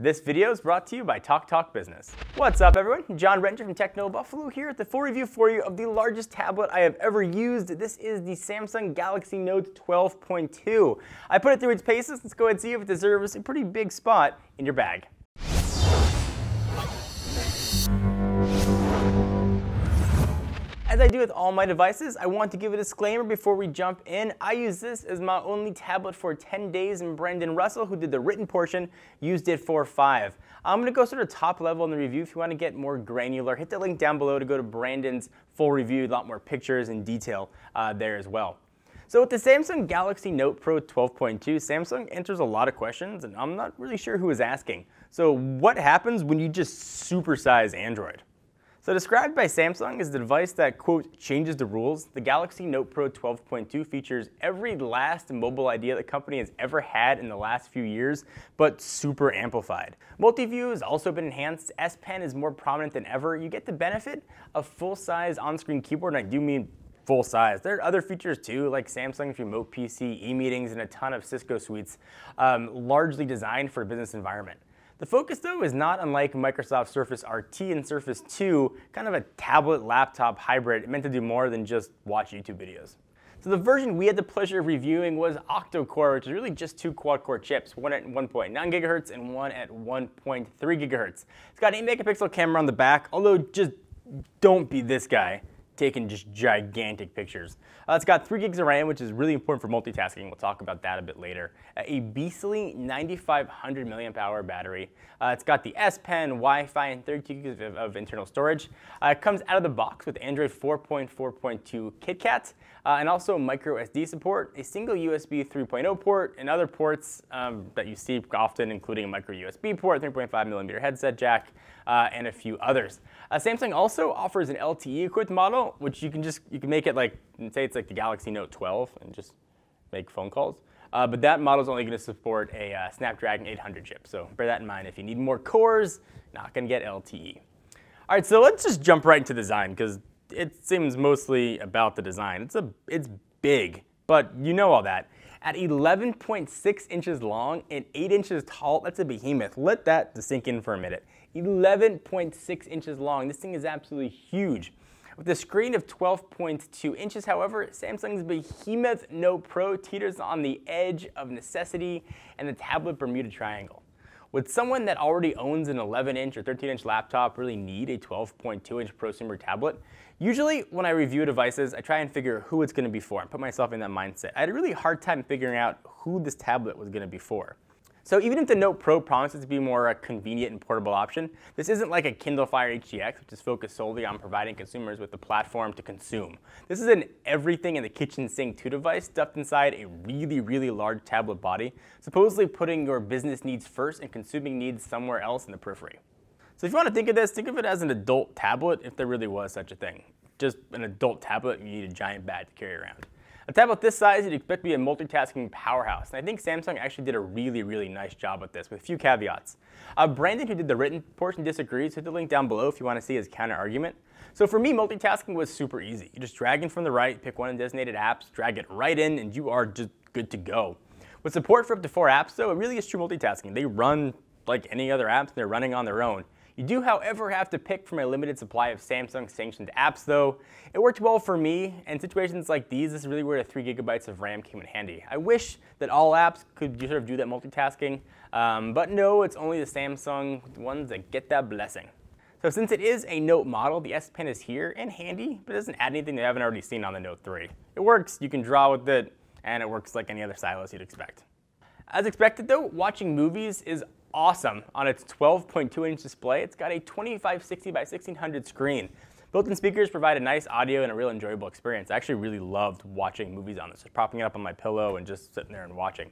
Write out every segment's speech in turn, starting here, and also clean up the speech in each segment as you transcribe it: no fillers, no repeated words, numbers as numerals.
This video is brought to you by Talk Business. What's up everyone? John Renter from Techno Buffalo here with the full review for you of the largest tablet I have ever used. This is the Samsung Galaxy Note 12.2. I put it through its paces. Let's go ahead and see if it deserves a pretty big spot in your bag. As I do with all my devices, I want to give a disclaimer before we jump in. I use this as my only tablet for 10 days, and Brandon Russell, who did the written portion, used it for 5. I'm going to go sort of top level in the review. If you want to get more granular, hit the link down below to go to Brandon's full review, a lot more pictures and detail there as well. So with the Samsung Galaxy Note Pro 12.2, Samsung answers a lot of questions, and I'm not really sure who is asking. So what happens when you just supersize Android? So described by Samsung as the device that, quote, changes the rules, the Galaxy Note Pro 12.2 features every last mobile idea the company has ever had in the last few years, but super amplified. Multi-view has also been enhanced, S Pen is more prominent than ever, you get the benefit of full-size on-screen keyboard, and I do mean full size. There are other features too, like Samsung's Remote PC, e-meetings, and a ton of Cisco suites, largely designed for a business environment. The focus, though, is not unlike Microsoft Surface RT and Surface 2, kind of a tablet-laptop hybrid meant to do more than just watch YouTube videos. So the version we had the pleasure of reviewing was octa-core, which is really just 2 quad-core chips, one at 1.9 GHz and one at 1.3 GHz. It's got an 8-megapixel camera on the back, although just don't be this guy taking just gigantic pictures. It's got 3 gigs of RAM, which is really important for multitasking. We'll talk about that a bit later. A beastly 9,500 mAh battery. It's got the S Pen, Wi-Fi, and 32 gigs of internal storage. It comes out of the box with Android 4.4.2 KitKat, and also micro SD support, a single USB 3.0 port, and other ports that you see often, including a micro USB port, 3.5mm headset jack, and a few others. Samsung also offers an LTE equipped model, which you can make it like, say it's like the Galaxy Note 12 and just make phone calls. But that model is only going to support a Snapdragon 800 chip. So bear that in mind. If you need more cores, not going to get LTE. All right, so let's just jump right into design because it seems mostly about the design. It's big, but you know all that. At 11.6 inches long and 8 inches tall, that's a behemoth. Let that sink in for a minute. 11.6 inches long. This thing is absolutely huge. With a screen of 12.2 inches, however, Samsung's behemoth Note Pro teeters on the edge of necessity and the tablet Bermuda Triangle. Would someone that already owns an 11-inch or 13-inch laptop really need a 12.2-inch prosumer tablet? Usually, when I review devices, I try and figure who it's going to be for and put myself in that mindset. I had a really hard time figuring out who this tablet was going to be for. So even if the Note Pro promises to be more a convenient and portable option, this isn't like a Kindle Fire HDX, which is focused solely on providing consumers with the platform to consume. This is an everything in the kitchen sink 2 device stuffed inside a really, really large tablet body, supposedly putting your business needs first and consuming needs somewhere else in the periphery. So if you want to think of this, think of it as an adult tablet if there really was such a thing. Just an adult tablet, you need a giant bag to carry around. A tablet this size, you'd expect to be a multitasking powerhouse, and I think Samsung actually did a really, really nice job with this, with a few caveats. Brandon, who did the written portion, disagrees. Hit the link down below if you want to see his counter-argument. So for me, multitasking was super easy. You just drag in from the right, pick one of the designated apps, drag it right in, and you are just good to go. With support for up to 4 apps, though, it really is true multitasking. They run like any other apps, and they're running on their own. You do, however, have to pick from a limited supply of Samsung-sanctioned apps, though. It worked well for me, and situations like these, this is really where the 3 gigabytes of RAM came in handy. I wish that all apps could sort of do that multitasking, but no, it's only the Samsung ones that get that blessing. So since it is a Note model, the S Pen is here and handy, but it doesn't add anything they haven't already seen on the Note 3. It works, you can draw with it, and it works like any other stylus you'd expect. As expected, though, watching movies is awesome on its 12.2-inch display. It's got a 2560 by 1600 screen. Built-in speakers provide a nice audio and a real enjoyable experience. I actually really loved watching movies on this, just propping it up on my pillow and just sitting there and watching.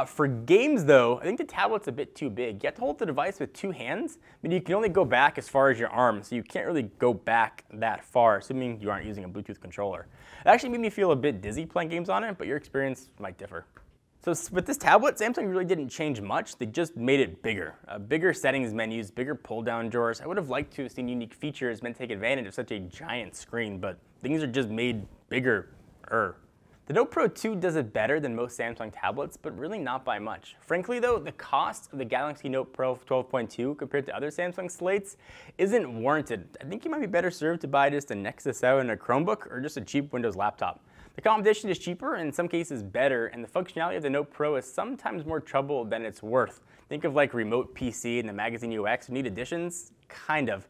For games, though, I think the tablet's a bit too big. You have to hold the device with 2 hands, but you can only go back as far as your arm, so you can't really go back that far, assuming you aren't using a Bluetooth controller. It actually made me feel a bit dizzy playing games on it, but your experience might differ. So with this tablet, Samsung really didn't change much. They just made it bigger. Bigger settings menus, bigger pull-down drawers. I would have liked to have seen unique features meant to take advantage of such a giant screen, but things are just made bigger. The The Note Pro 2 does it better than most Samsung tablets, but really not by much. Frankly though, the cost of the Galaxy Note Pro 12.2 compared to other Samsung slates isn't warranted. I think you might be better served to buy just a Nexus 7 or Chromebook or just a cheap Windows laptop. The competition is cheaper and in some cases better, and the functionality of the Note Pro is sometimes more trouble than it's worth. Think of like Remote PC and the Magazine UX who need additions? Kind of.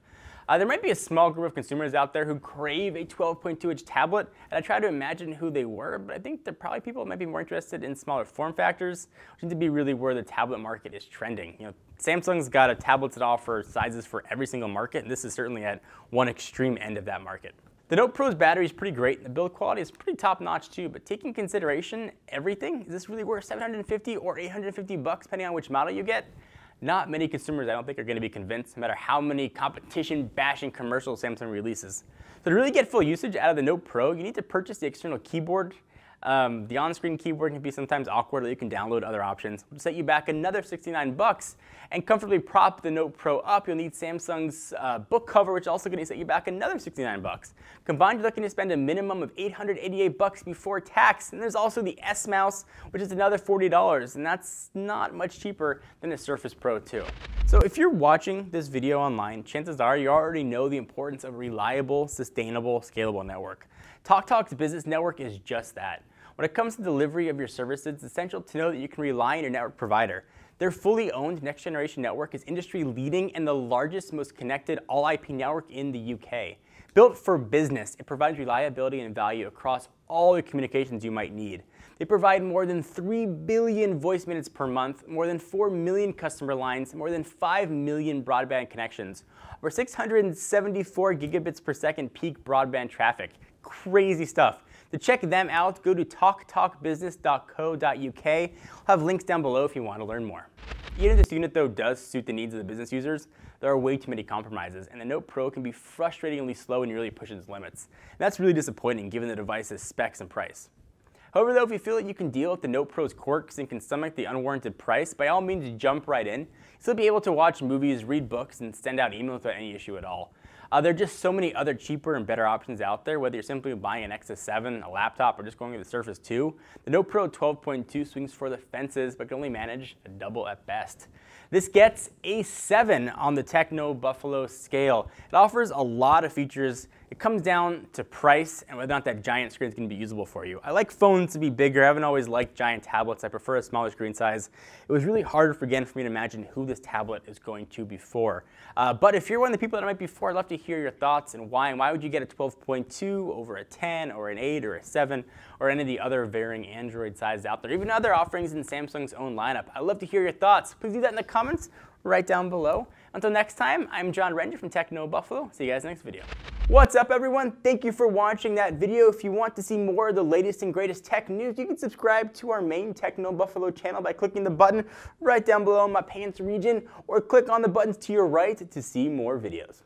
There might be a small group of consumers out there who crave a 12.2-inch tablet, and I try to imagine who they were, but I think there are probably people that might be more interested in smaller form factors, which seem to be really where the tablet market is trending. Samsung's got a tablets that offer sizes for every single market, and this is certainly at one extreme end of that market. The Note Pro's battery is pretty great, and the build quality is pretty top-notch too, but taking into consideration everything, is this really worth $750 or $850 depending on which model you get? Not many consumers, I don't think, are going to be convinced, no matter how many competition-bashing commercials Samsung releases. So to really get full usage out of the Note Pro, you need to purchase the external keyboard. The on-screen keyboard can be sometimes awkward, or you can download other options. It'll set you back another $69, and comfortably prop the Note Pro up, you'll need Samsung's book cover, which is also going to set you back another $69. Combined, you're looking to spend a minimum of $888 before tax, and there's also the S Mouse, which is another $40, and that's not much cheaper than the Surface Pro 2. So if you're watching this video online, chances are you already know the importance of a reliable, sustainable, scalable network. TalkTalk's business network is just that. When it comes to delivery of your services, it's essential to know that you can rely on your network provider. Their fully owned next-generation network is industry-leading and the largest, most connected all-IP network in the UK. Built for business, it provides reliability and value across all the communications you might need. They provide more than 3 billion voice minutes per month, more than 4 million customer lines, more than 5 million broadband connections, over 674 gigabits per second peak broadband traffic. Crazy stuff. To check them out, go to talktalkbusiness.co.uk. I'll have links down below if you want to learn more. Even if this unit, though, does suit the needs of the business users, there are way too many compromises, and the Note Pro can be frustratingly slow when you really push its limits. And that's really disappointing given the device's specs and price. However, though, if you feel that you can deal with the Note Pro's quirks and can stomach the unwarranted price, by all means jump right in. You'll still be able to watch movies, read books, and send out emails without any issue at all. There are just so many other cheaper and better options out there, whether you're simply buying an Nexus 7, a laptop, or just going to the Surface 2. The Note Pro 12.2 swings for the fences, but can only manage a double at best. This gets a 7 on the Techno Buffalo scale. It offers a lot of features. It comes down to price and whether or not that giant screen is going to be usable for you. I like phones to be bigger. I haven't always liked giant tablets. I prefer a smaller screen size. It was really hard for me to imagine who this tablet is going to be for. But if you're one of the people that it might be for, I'd love to hear your thoughts and why. And why would you get a 12.2 over a 10 or an 8 or a 7 or any of the other varying Android sizes out there, even other offerings in Samsung's own lineup? I'd love to hear your thoughts. Please do that in the comments right down below. Until next time, I'm John Render from Techno Buffalo. See you guys next video. What's up, everyone? Thank you for watching that video. If you want to see more of the latest and greatest tech news, you can subscribe to our main Techno Buffalo channel by clicking the button right down below in my pants region, or click on the buttons to your right to see more videos.